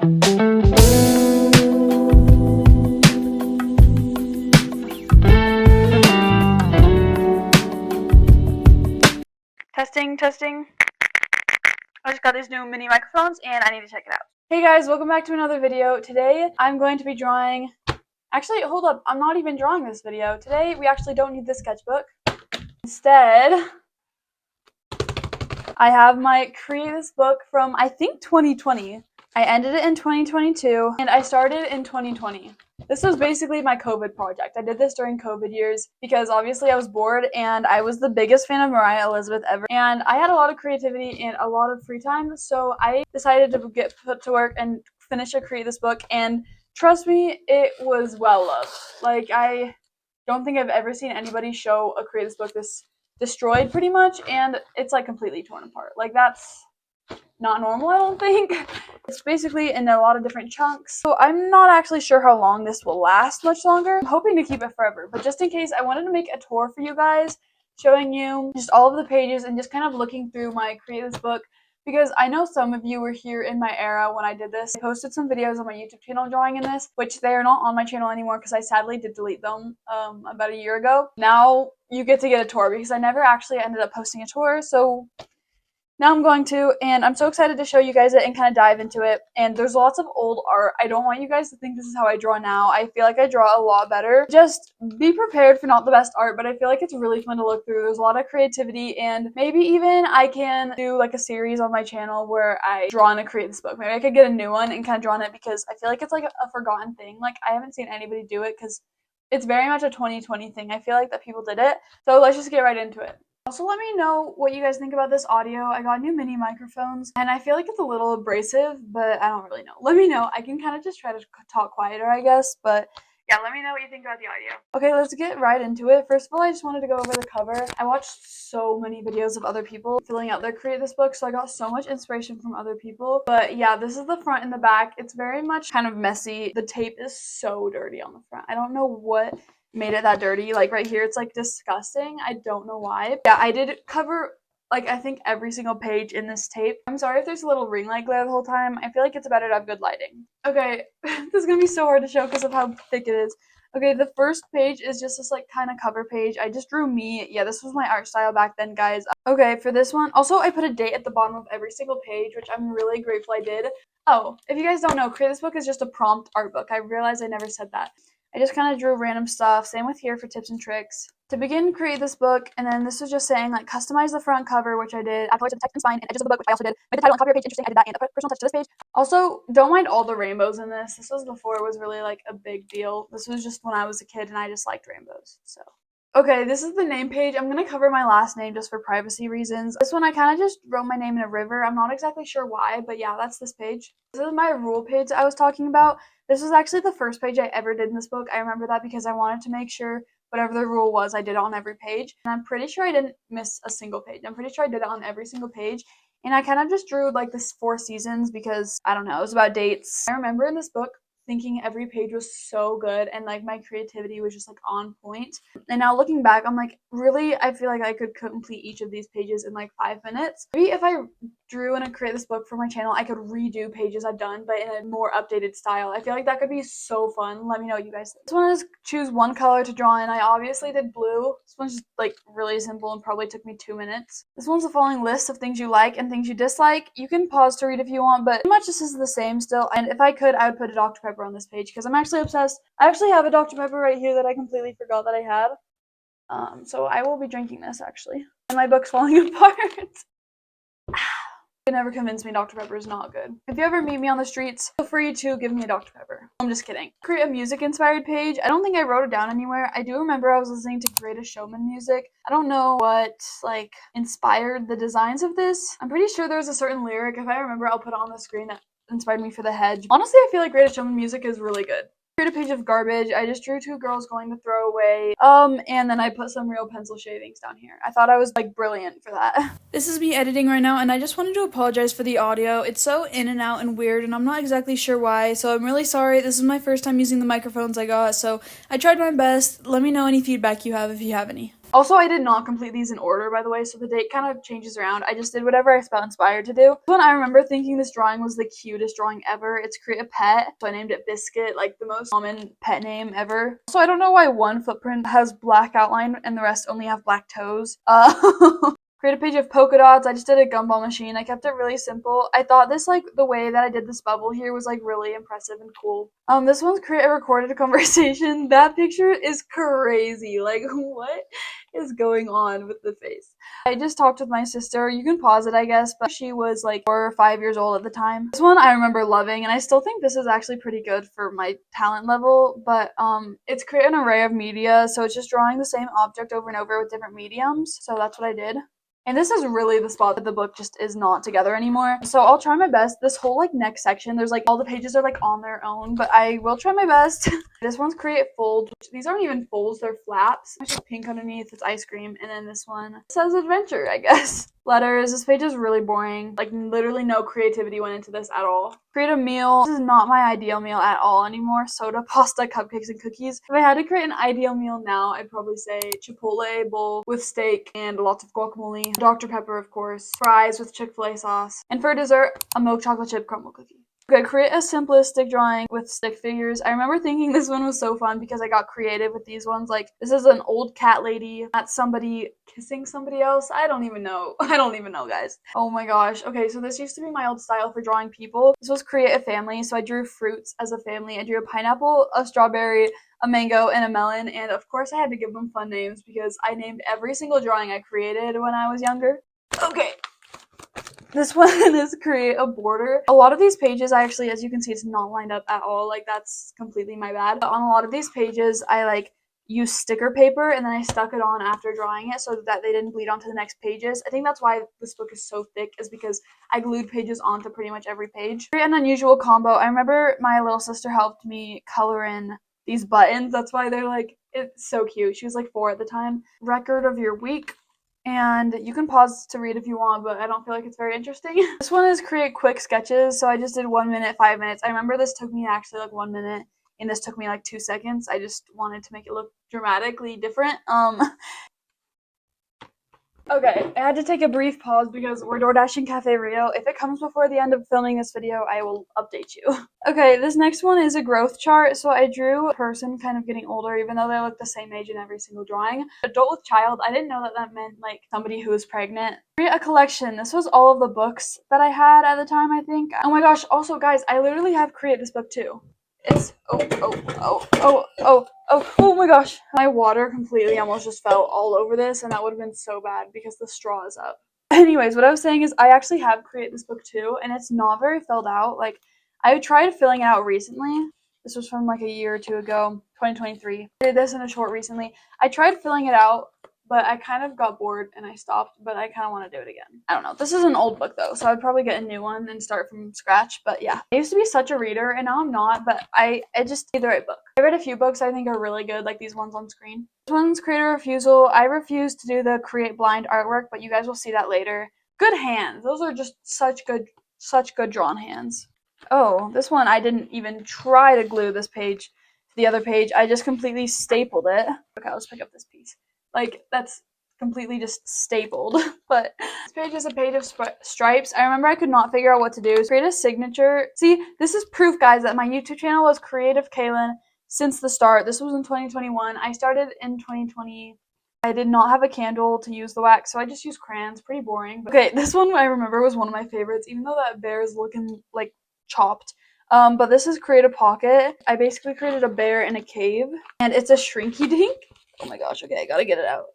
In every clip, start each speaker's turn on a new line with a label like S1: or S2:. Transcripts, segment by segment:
S1: Testing, testing. I just got these new mini microphones and I need to check it out. Hey guys, welcome back to another video. Today I'm going to be drawing. Actually, hold up, I'm not even drawing this video. Today we actually don't need the sketchbook. Instead, I have my Create This book from, I think, 2020. I ended it in 2022 and I started in 2020. This was basically my COVID project. I did this during COVID years because obviously I was bored and I was the biggest fan of Mariah Elizabeth ever. And I had a lot of creativity and a lot of free time, so I decided to get put to work and finish a Create This book, and trust me, it was well loved. Like, I don't think I've ever seen anybody show a Create This book this destroyed pretty much, and it's like completely torn apart. Like, that's not normal, I don't think. It's basically in a lot of different chunks, so I'm not actually sure how long this will last much longer. I'm hoping to keep it forever, but just in case, I wanted to make a tour for you guys, showing you just all of the pages and just kind of looking through my Create This book, because I know some of you were here in my era when I did this. I posted some videos on my YouTube channel drawing in this, which they are not on my channel anymore because I sadly did delete them about a year ago. Now you get to get a tour because I never actually ended up posting a tour, so now I'm going to, and I'm so excited to show you guys it and kind of dive into it. And there's lots of old art. I don't want you guys to think this is how I draw now. I feel like I draw a lot better. Just be prepared for not the best art, but I feel like it's really fun to look through. There's a lot of creativity, and maybe even I can do like a series on my channel where I draw and Create This book. Maybe I could get a new one and kind of draw on it because I feel like it's like a forgotten thing. Like, I haven't seen anybody do it because it's very much a 2020 thing. I feel like that people did it. So let's just get right into it. Also, let me know what you guys think about this audio. I got new mini microphones, and I feel like it's a little abrasive, but I don't really know. Let me know. I can kind of just try to talk quieter, I guess, but yeah, let me know what you think about the audio. Okay, let's get right into it. First of all, I just wanted to go over the cover. I watched so many videos of other people filling out their Create This book, so I got so much inspiration from other people. But yeah, this is the front and the back. It's very much kind of messy. The tape is so dirty on the front. I don't know what made it that dirty. Like, right here, it's like disgusting. I don't know why. Yeah, I did cover like I think every single page in this tape. I'm sorry if there's a little ring light glare the whole time. I feel like it's better to have good lighting. Okay, this is gonna be so hard to show because of how thick it is. Okay, the first page is just this like kind of cover page. I just drew me. Yeah, this was my art style back then, guys. Okay, for this one, also I put a date at the bottom of every single page, which I'm really grateful I did. Oh, if you guys don't know, Create This book is just a prompt art book. I realized I never said that. I just kind of drew random stuff. Same with here for tips and tricks. To begin, Create This book, and then this was just saying, like, customize the front cover, which I did. Add colors to the text and spine and edges of the book, which I also did. Make the title and cover page interesting. I did that, and a personal touch to this page. Also, don't mind all the rainbows in this. This was before it was really, like, a big deal. This was just when I was a kid, and I just liked rainbows, so. Okay, this is the name page. I'm going to cover my last name just for privacy reasons. This one, I kind of just wrote my name in a river. I'm not exactly sure why, but yeah, that's this page. This is my rule page I was talking about. This was actually the first page I ever did in this book. I remember that because I wanted to make sure whatever the rule was, I did it on every page. And I'm pretty sure I didn't miss a single page. I'm pretty sure I did it on every single page. And I kind of just drew like this 4 seasons because, I don't know, it was about dates. I remember in this book thinking every page was so good and like my creativity was just like on point. And now looking back, I'm like, really, I feel like I could complete each of these pages in like 5 minutes. Maybe if I drew and Create This book for my channel, I could redo pages I've done, but in a more updated style. I feel like that could be so fun. Let me know what you guys think. This one is choose one color to draw in. I obviously did blue. This one's just like really simple and probably took me 2 minutes. This one's the following list of things you like and things you dislike. You can pause to read if you want, but pretty much this is the same still. And if I could, I would put a Dr. Pepper on this page because I'm actually obsessed. I actually have a Dr. Pepper right here that I completely forgot that I had. So I will be drinking this actually. And my book's falling apart. You never convince me Dr. Pepper is not good. If you ever meet me on the streets, feel free to give me a Dr. Pepper. I'm just kidding. Create a music inspired page. I don't think I wrote it down anywhere. I do remember I was listening to Greatest Showman music. I don't know what like inspired the designs of this. I'm pretty sure there's a certain lyric. If I remember, I'll put it on the screen that inspired me for the hedge. Honestly, I feel like Greatest Showman music is really good. Create a page of garbage. I just drew 2 girls going to throw away. And then I put some real pencil shavings down here. I thought I was like brilliant for that. This is me editing right now, and I just wanted to apologize for the audio. It's so in and out and weird, and I'm not exactly sure why, so I'm really sorry. This is my first time using the microphones I got, so I tried my best. Let me know any feedback you have if you have any. Also, I did not complete these in order, by the way, so the date kind of changes around. I just did whatever I felt inspired to do. When I remember thinking this drawing was the cutest drawing ever. It's create a pet, so I named it Biscuit, like the most common pet name ever. So I don't know why one footprint has black outline and the rest only have black toes. Create a page of polka dots. I just did a gumball machine. I kept it really simple. I thought this, like, the way that I did this bubble here was, like, really impressive and cool. This one's create a recorded conversation. That picture is crazy. Like, what is going on with the face? I just talked with my sister. You can pause it, I guess, but she was, like, 4 or 5 years old at the time. This one I remember loving, and I still think this is actually pretty good for my talent level, but, it's create an array of media, so it's just drawing the same object over and over with different mediums, so that's what I did. And this is really the spot that the book just is not together anymore. So I'll try my best. This whole, like, next section, there's, like, all the pages are, like, on their own, but I will try my best. This one's create fold. These aren't even folds, they're flaps. It's just pink underneath, it's ice cream. And then this one says adventure, I guess. Letters. This page is really boring. Like, literally no creativity went into this at all. Create a meal. This is not my ideal meal at all anymore. Soda, pasta, cupcakes, and cookies. If I had to create an ideal meal now, I'd probably say Chipotle bowl with steak and lots of guacamole. Dr. Pepper, of course. Fries with Chick-fil-A sauce. And for dessert, a milk chocolate chip crumble cookie. Okay, create a simplistic drawing with stick figures. I remember thinking this one was so fun because I got creative with these ones. Like, this is an old cat lady at somebody kissing somebody else. I don't even know. I don't even know, guys. Oh my gosh. Okay, so this used to be my old style for drawing people. This was create a family, so I drew fruits as a family. I drew a pineapple, a strawberry, a mango, and a melon, and of course I had to give them fun names because I named every single drawing I created when I was younger. Okay. This one is create a border. A lot of these pages, I actually, as you can see, it's not lined up at all. Like, that's completely my bad. But on a lot of these pages, I, like, used sticker paper and then I stuck it on after drawing it so that they didn't bleed onto the next pages. I think that's why this book is so thick, is because I glued pages onto pretty much every page. Create an unusual combo. I remember my little sister helped me color in these buttons. That's why they're, like, it's so cute. She was, like, 4 at the time. Record of your week. And you can pause to read if you want, but I don't feel like it's very interesting. This one is create quick sketches, so I just did 1 minute, 5 minutes. I remember this took me actually like 1 minute, and this took me like 2 seconds. I just wanted to make it look dramatically different. Okay, I had to take a brief pause because we're DoorDashing Cafe Rio. If it comes before the end of filming this video, I will update you. Okay, this next one is a growth chart. So I drew a person kind of getting older, even though they look the same age in every single drawing. Adult with child, I didn't know that that meant like somebody who was pregnant. Create a collection. This was all of the books that I had at the time, I think. Oh my gosh, also guys, I literally have created this book too. It's oh my gosh. My water completely almost just fell all over this, and that would have been so bad because the straw is up. Anyways, what I was saying is I actually have created this book too, and it's not very filled out. Like, I tried filling it out recently. This was from like a year or two ago, 2023. I did this in a short recently. I tried filling it out, but I kind of got bored and I stopped, but I kind of want to do it again. I don't know. This is an old book though, so I'd probably get a new one and start from scratch, but yeah. I used to be such a reader and now I'm not, but I just need the right book. I read a few books I think are really good, like these ones on screen. This one's Create a Refusal. I refuse to do the create blind artwork, but you guys will see that later. Good hands. Those are just such good drawn hands. Oh, this one I didn't even try to glue this page to the other page. I just completely stapled it. Okay, let's pick up this piece. Like, that's completely just stapled. But this page is a page of stripes. I remember I could not figure out what to do. Create a signature. See, this is proof, guys, that my YouTube channel was Creative Kaylin since the start. This was in 2021. I started in 2020. I did not have a candle to use the wax, so I just used crayons. Pretty boring. But okay, this one I remember was one of my favorites, even though that bear is looking like chopped. But this is Create a Pocket. I basically created a bear in a cave, and it's a shrinky dink. Oh my gosh, okay, I gotta get it out.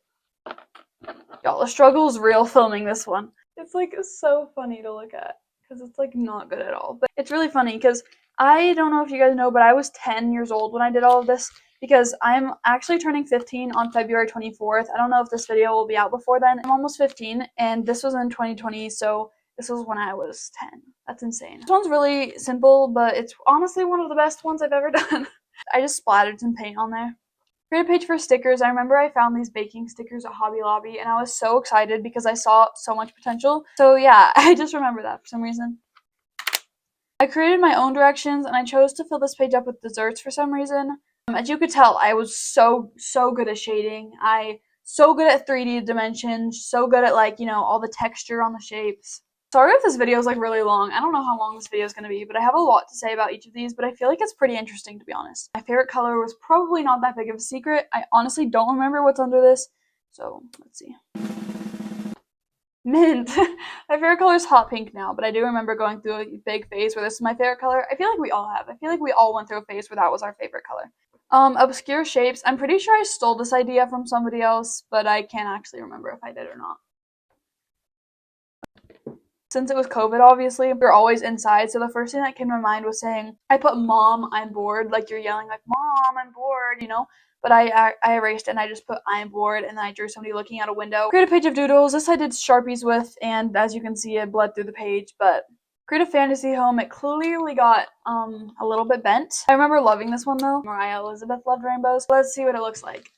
S1: Y'all, the struggle is real filming this one. It's like so funny to look at because it's like not good at all. But it's really funny because I don't know if you guys know, but I was 10 years old when I did all of this because I'm actually turning 15 on February 24th. I don't know if this video will be out before then. I'm almost 15 and this was in 2020, so this was when I was 10. That's insane. This one's really simple, but it's honestly one of the best ones I've ever done. I just splattered some paint on there. Create a page for stickers. I remember I found these baking stickers at Hobby Lobby and I was so excited because I saw so much potential. So yeah, I just remember that for some reason. I created my own directions and I chose to fill this page up with desserts for some reason. As you could tell, I was so good at shading. I So good at 3D dimensions, so good at like, all the texture on the shapes. Sorry if this video is like really long. I don't know how long this video is going to be, but I have a lot to say about each of these, but I feel like it's pretty interesting, to be honest. My favorite color was probably not that big of a secret. I honestly don't remember what's under this, so let's see. Mint. My favorite color is hot pink now, but I do remember going through a big phase where this is my favorite color. I feel like we all have. I feel like we all went through a phase where that was our favorite color. Obscure shapes. I'm pretty sure I stole this idea from somebody else, but I can't actually remember if I did or not. Since it was COVID, obviously, we were always inside, so the first thing that came to my mind was saying, I put "Mom, I'm bored," like you're yelling like, "Mom, I'm bored," But I erased it and I just put "I'm bored," and then I drew somebody looking out a window. Create a page of doodles. This I did Sharpies with, and as you can see, it bled through the page, but create a fantasy home. It clearly got a little bit bent. I remember loving this one though. Mariah Elizabeth loved rainbows. Let's see what it looks like.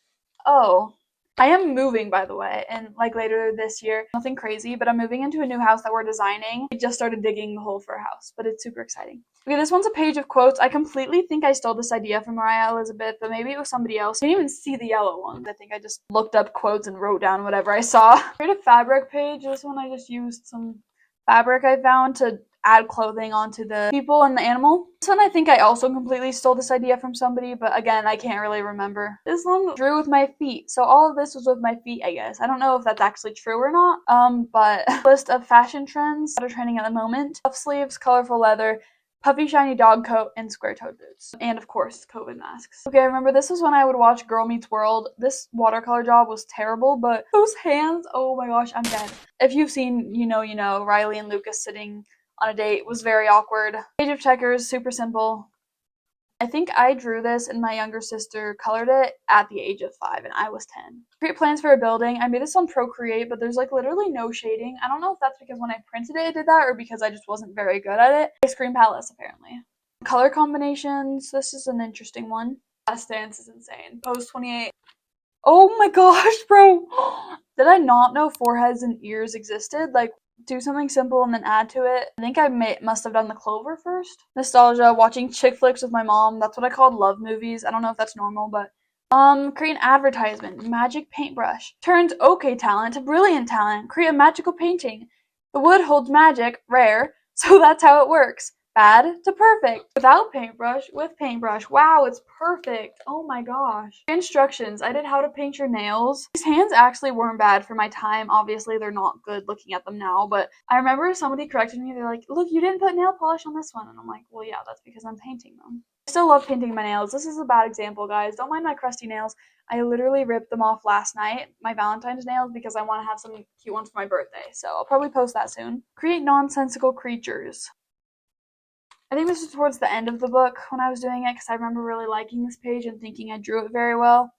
S1: Oh, I am moving, by the way, and like later this year. Nothing crazy, but I'm moving into a new house that we're designing. We just started digging the hole for a house, but it's super exciting. Okay, this one's a page of quotes. I completely think I stole this idea from Mariah Elizabeth, but maybe it was somebody else. I didn't even see the yellow one. I think I just looked up quotes and wrote down whatever I saw. Create a fabric page. This one I just used some fabric I found to add clothing onto the people and the animal. This one I think I also completely stole this idea from somebody, but again, I can't really remember. This one drew with my feet, so all of this was with my feet, I guess. I don't know if that's actually true or not, but list of fashion trends that are trending at the moment. Puff sleeves, colorful leather, puffy shiny dog coat, and square-toed boots. And of course, COVID masks. Okay, I remember this was when I would watch Girl Meets World. This watercolor job was terrible, but those hands, oh my gosh, I'm dead. If you've seen, you know, Riley and Lucas sitting on a date was very awkward. Page of checkers, super simple. I think I drew this and my younger sister colored it at the age of 5 and I was 10. Create plans for a building. I made this on Procreate, but there's like literally no shading. I don't know if that's because when I printed it, it did that or because I just wasn't very good at it. Ice Cream Palace, apparently. Color combinations. This is an interesting one. Last Dance is insane. Pose 28. Oh my gosh, bro. Did I not know foreheads and ears existed? Like, do something simple and then add to it. I think I must have done the clover first. Nostalgia, watching chick flicks with my mom. That's what I called love movies. I don't know if that's normal, but create an advertisement. Magic paintbrush. Turns okay talent to brilliant talent. Create a magical painting. The wood holds magic, rare, so that's how it works. Bad to perfect. Without paintbrush, with paintbrush. Wow, it's perfect. Oh my gosh. Instructions. I did how to paint your nails. These hands actually weren't bad for my time. Obviously, they're not good looking at them now, but I remember somebody corrected me. They're like, look, you didn't put nail polish on this one. And I'm like, well, yeah, that's because I'm painting them. I still love painting my nails. This is a bad example, guys. Don't mind my crusty nails. I literally ripped them off last night, my Valentine's nails, because I want to have some cute ones for my birthday. So I'll probably post that soon. Create nonsensical creatures. I think this was towards the end of the book when I was doing it because I remember really liking this page and thinking I drew it very well.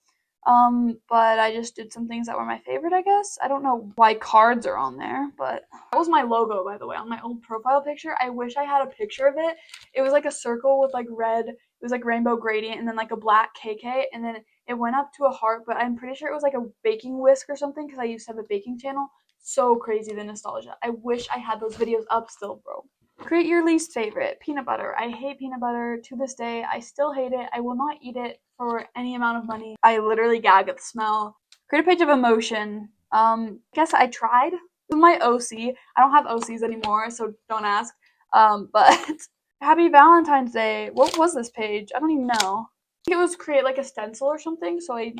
S1: But I just did some things that were my favorite, I guess. I don't know why cards are on there, but that was my logo, by the way, on my old profile picture. I wish I had a picture of it. It was like a circle with like red, it was like rainbow gradient and then like a black KK and then it went up to a heart, but I'm pretty sure it was like a baking whisk or something because I used to have a baking channel. So crazy, the nostalgia. I wish I had those videos up still, bro. Create your least favorite. Peanut butter. I hate peanut butter. To this day, I still hate it. I will not eat it for any amount of money. I literally gag at the smell. Create a page of emotion. I guess I tried. This is my OC. I don't have OCs anymore, so don't ask. But Happy Valentine's Day. What was this page? I don't even know. I think it was create like a stencil or something, so I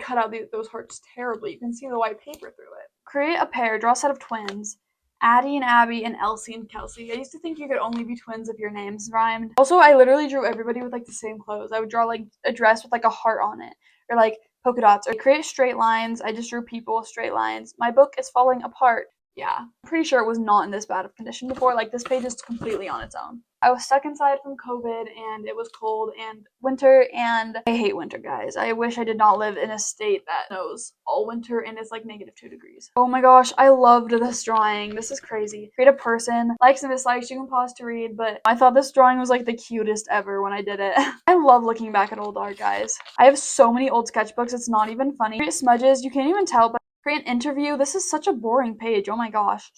S1: cut out those hearts terribly. You can see the white paper through it. Create a pair. Draw a set of twins. Addie and Abby and Elsie and Kelsey. I used to think you could only be twins if your names rhymed. Also, I literally drew everybody with like the same clothes. I would draw like a dress with like a heart on it or like polka dots or create straight lines. I just drew people with straight lines. My book is falling apart. Yeah, I'm pretty sure it was not in this bad of condition before. Like this page is completely on its own. I was stuck inside from COVID and it was cold and winter and I hate winter, guys. I wish I did not live in a state that knows all winter and it's like -2 degrees. Oh my gosh, I loved this drawing. This is crazy. Create a person. Likes and dislikes, you can pause to read, but I thought this drawing was like the cutest ever when I did it. I love looking back at old art, guys. I have so many old sketchbooks, it's not even funny. Create smudges, you can't even tell, but create an interview. This is such a boring page. Oh my gosh.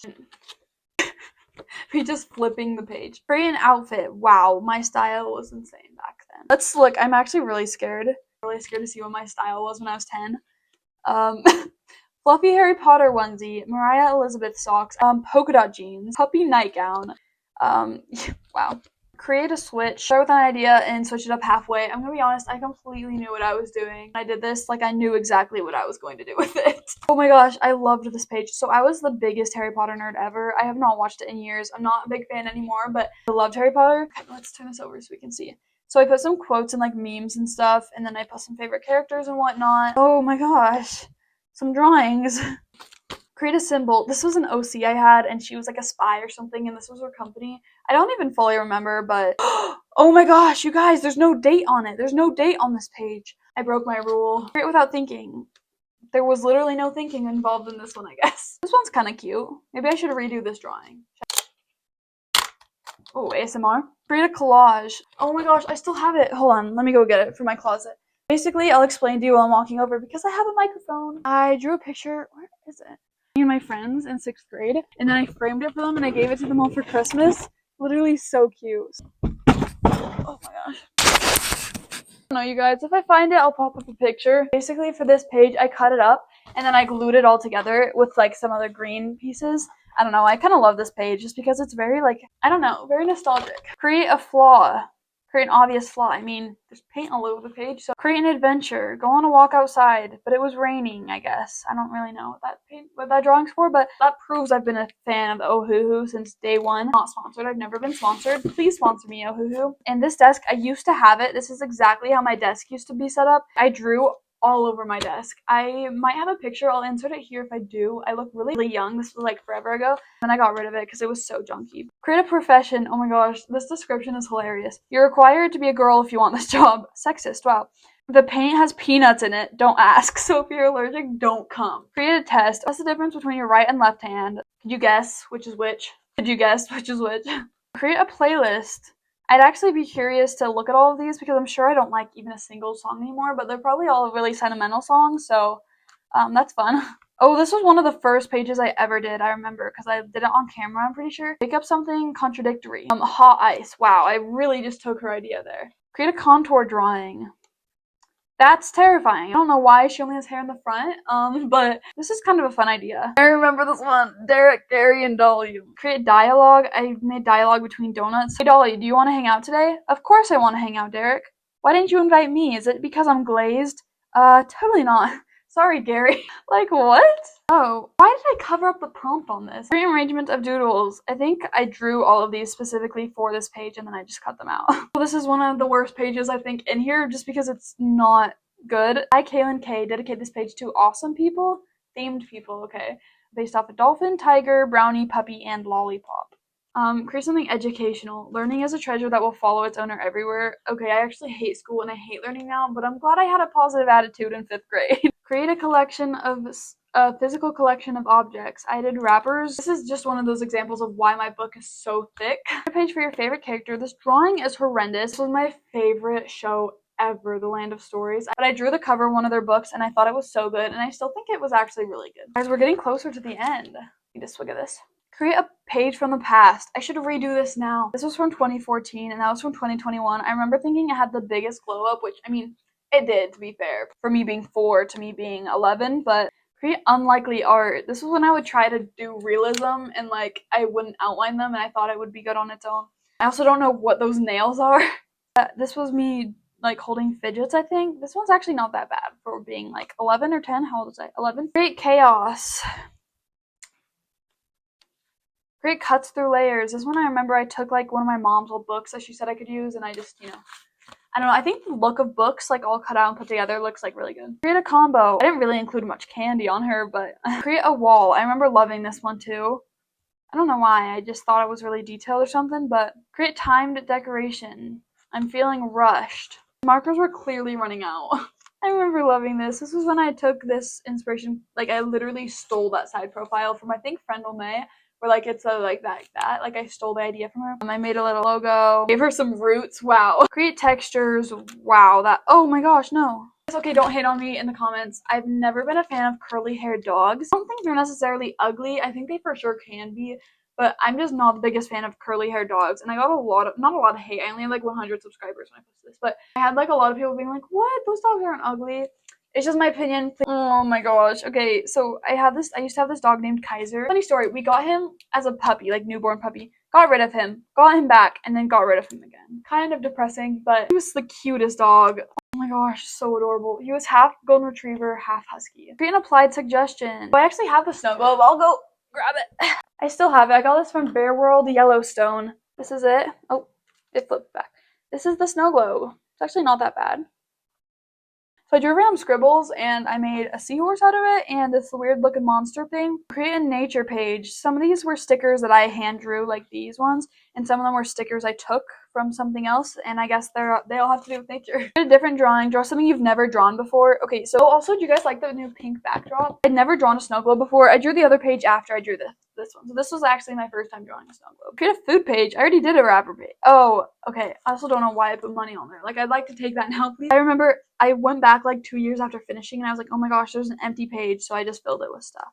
S1: Me just flipping the page. Create an outfit. Wow, my style was insane back then. Let's look. I'm actually really scared. Really scared to see what my style was when I was 10. Um, fluffy Harry Potter onesie, Mariah Elizabeth socks, polka dot jeans, puppy nightgown. Wow. Create a switch, start with an idea and switch it up halfway. I'm gonna be honest, I completely knew what I was doing. I did this like I knew exactly what I was going to do with it. Oh my gosh, I loved this page. So I was the biggest Harry Potter nerd ever. I have not watched it in years. I'm not a big fan anymore, but I loved Harry Potter. Okay, let's turn this over so we can see. So I put some quotes and like memes and stuff, and then I put some favorite characters and whatnot. Oh my gosh, some drawings. Create a symbol. This was an OC I had, and she was like a spy or something, and this was her company. I don't even fully remember, but oh my gosh, you guys, there's no date on it. There's no date on this page. I broke my rule. Create without thinking. There was literally no thinking involved in this one, I guess. This one's kind of cute. Maybe I should redo this drawing. Oh, ASMR. Create a collage. Oh my gosh, I still have it. Hold on, let me go get it from my closet. Basically, I'll explain to you while I'm walking over because I have a microphone. I drew a picture. Where is it? Me and my friends in 6th grade, and then I framed it for them and I gave it to them all for Christmas. Literally so cute. Oh my gosh. I don't know, you guys, if I find it, I'll pop up a picture. Basically, for this page, I cut it up and then I glued it all together with like some other green pieces. I don't know, I kind of love this page just because it's very like, I don't know, very nostalgic. Create a flaw. Create an obvious flaw. I mean, there's paint all over the page. So create an adventure. Go on a walk outside, but it was raining, I guess. I don't really know what that drawing's for, but that proves I've been a fan of Ohuhu since day one. Not sponsored. I've never been sponsored. Please sponsor me, Ohuhu. And this desk, I used to have it. This is exactly how my desk used to be set up. I drew all over my desk. I might have a picture. I'll insert it here if I do. I look really young. This was like forever ago. Then I got rid of it because it was so junky. Create a profession. Oh my gosh, this description is hilarious. You're required to be a girl if you want this job. Sexist, wow. The paint has peanuts in it. Don't ask. So if you're allergic, don't come. Create a test. What's the difference between your right and left hand? Could you guess which is which? Could you guess which is which? Create a playlist. I'd actually be curious to look at all of these because I'm sure I don't like even a single song anymore, but they're probably all really sentimental songs, so that's fun. Oh, this was one of the first pages I ever did, I remember, because I did it on camera, I'm pretty sure. Make up something contradictory. Hot ice. Wow, I really just took her idea there. Create a contour drawing. That's terrifying. I don't know why she only has hair in the front, but this is kind of a fun idea. I remember this one. Derek, Gary, and Dolly. Create dialogue. I made dialogue between donuts. Hey Dolly, do you want to hang out today? Of course I want to hang out, Derek. Why didn't you invite me? Is it because I'm glazed? Totally not. Sorry, Gary. Like, what? Oh, why did I cover up the prompt on this? Rearrangement of doodles. I think I drew all of these specifically for this page and then I just cut them out. Well, this is one of the worst pages I think in here just because it's not good. I, Kaylin K, dedicate this page to awesome people, themed people, okay. Based off a dolphin, tiger, brownie, puppy, and lollipop. Create something educational. Learning is a treasure that will follow its owner everywhere. Okay, I actually hate school and I hate learning now, but I'm glad I had a positive attitude in 5th grade. Create a physical collection of objects. I did wrappers. This is just one of those examples of why my book is so thick. A page for your favorite character. This drawing is horrendous. This was my favorite show ever, The Land of Stories. But I drew the cover of one of their books and I thought it was so good and I still think it was actually really good. Guys, we're getting closer to the end. Need a swig of this. Create a page from the past. I should redo this now. This was from 2014 and that was from 2021. I remember thinking it had the biggest glow up, which, I mean, it did, to be fair. For me being 4 to me being 11, but create unlikely art. This was when I would try to do realism and like I wouldn't outline them and I thought it would be good on its own. I also don't know what those nails are. This was me like holding fidgets, I think. This one's actually not that bad for being like 11 or 10. How old was I? 11? Create chaos. Create cuts through layers. This one I remember I took like one of my mom's old books that she said I could use and I just, I don't know, I think the look of books like all cut out and put together looks like really good. Create a combo. I didn't really include much candy on her, but create a wall. I remember loving this one too. I don't know why, I just thought it was really detailed or something, but create timed decoration. I'm feeling rushed. Markers were clearly running out. I remember loving this. This was when I took this inspiration, like I literally stole that side profile from I think Friendle May. Where like it's a like that. Like I stole the idea from her. I made a little logo. Gave her some roots. Wow. Create textures. Wow. Oh my gosh, no. It's okay, don't hate on me in the comments. I've never been a fan of curly haired dogs. I don't think they're necessarily ugly. I think they for sure can be. But I'm just not the biggest fan of curly haired dogs. And I got not a lot of hate. I only had like 100 subscribers when I posted this. But I had like a lot of people being like, what? Those dogs aren't ugly. It's just my opinion. Oh my gosh. Okay, so I used to have this dog named Kaiser. Funny story, we got him as a puppy, like newborn puppy. Got rid of him, got him back, and then got rid of him again. Kind of depressing, but he was the cutest dog. Oh my gosh, so adorable. He was half golden retriever, half husky. Create an applied suggestion. Oh, I actually have the snow globe. I'll go grab it. I still have it. I got this from Bear World Yellowstone. This is it. Oh, it flipped back. This is the snow globe. It's actually not that bad. So I drew random scribbles and I made a seahorse out of it and this weird looking monster thing. Create a nature page. Some of these were stickers that I hand drew, like these ones, and some of them were stickers I took from something else, and I guess they all have to do with nature. A different drawing. Draw something you've never drawn before. Okay, so also, do you guys like the new pink backdrop? I'd never drawn a snow globe before. I drew the other page after I drew this one. So this was actually my first time drawing a snow globe. Create a food page. I already did a wrapper page. Oh, okay. I also don't know why I put money on there. Like, I'd like to take that now, please. I remember I went back like 2 years after finishing and I was like, oh my gosh, there's an empty page. So I just filled it with stuff.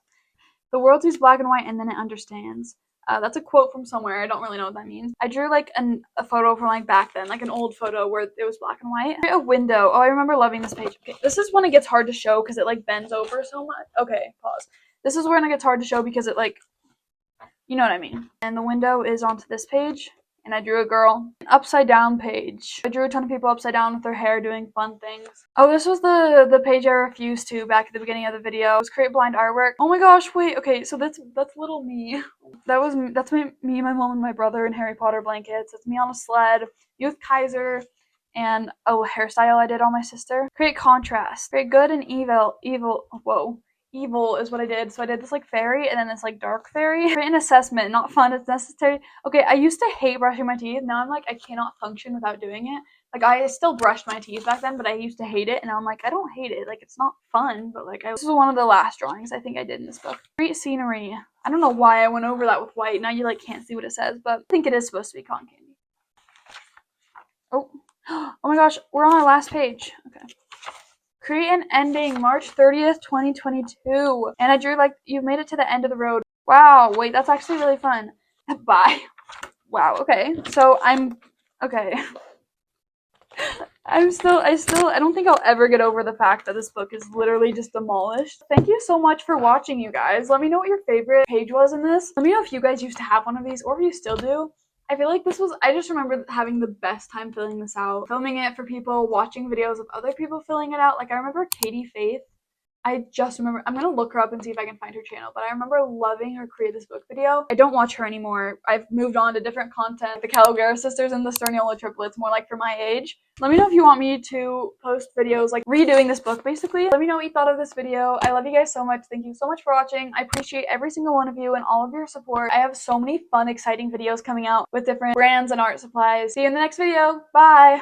S1: The world sees black and white and then it understands. That's a quote from somewhere. I don't really know what that means. I drew like a photo from like back then, like an old photo where it was black and white. A window. Oh, I remember loving this page. Okay, this is when it gets hard to show because it like bends over so much. Okay, pause. This is when it gets hard to show because it like, you know what I mean. And the window is onto this page. And I drew a girl. An upside down page. I drew a ton of people upside down with their hair doing fun things. Oh, this was the page I refused to back at the beginning of the video. It was create blind artwork. Oh my gosh, wait, okay, so that's little me. That's me, my mom, and my brother in Harry Potter blankets. It's me on a sled, me with Kaiser, and a hairstyle I did on my sister. Create contrast. Create good and evil. Whoa. Evil is what I did. So I did this like fairy and then this like dark fairy. Create an assessment. Not fun. It's necessary. Okay, I used to hate brushing my teeth. Now I'm like, I cannot function without doing it. Like, I still brushed my teeth back then, but I used to hate it. And now I'm like, I don't hate it. Like, it's not fun, but like, this is one of the last drawings I think I did in this book. Create scenery. I don't know why I went over that with white. Now you like can't see what it says, but I think it is supposed to be cotton candy. Oh. Oh my gosh, we're on our last page. Okay. Create an ending, March 30th, 2022. And I drew like, you've made it to the end of the road. Wow, wait, that's actually really fun. Bye. Wow, okay. So okay. I don't think I'll ever get over the fact that this book is literally just demolished. Thank you so much for watching, you guys. Let me know what your favorite page was in this. Let me know if you guys used to have one of these or if you still do. I feel like I just remember having the best time filling this out. Filming it for people, watching videos of other people filling it out. Like, I remember Katie Faith. I just remember, I'm gonna look her up and see if I can find her channel, but I remember loving her create this book video. I don't watch her anymore. I've moved on to different content. The Calogero sisters and the Sterniola triplets, more like for my age. Let me know if you want me to post videos like redoing this book, basically. Let me know what you thought of this video. I love you guys so much. Thank you so much for watching. I appreciate every single one of you and all of your support. I have so many fun, exciting videos coming out with different brands and art supplies. See you in the next video. Bye!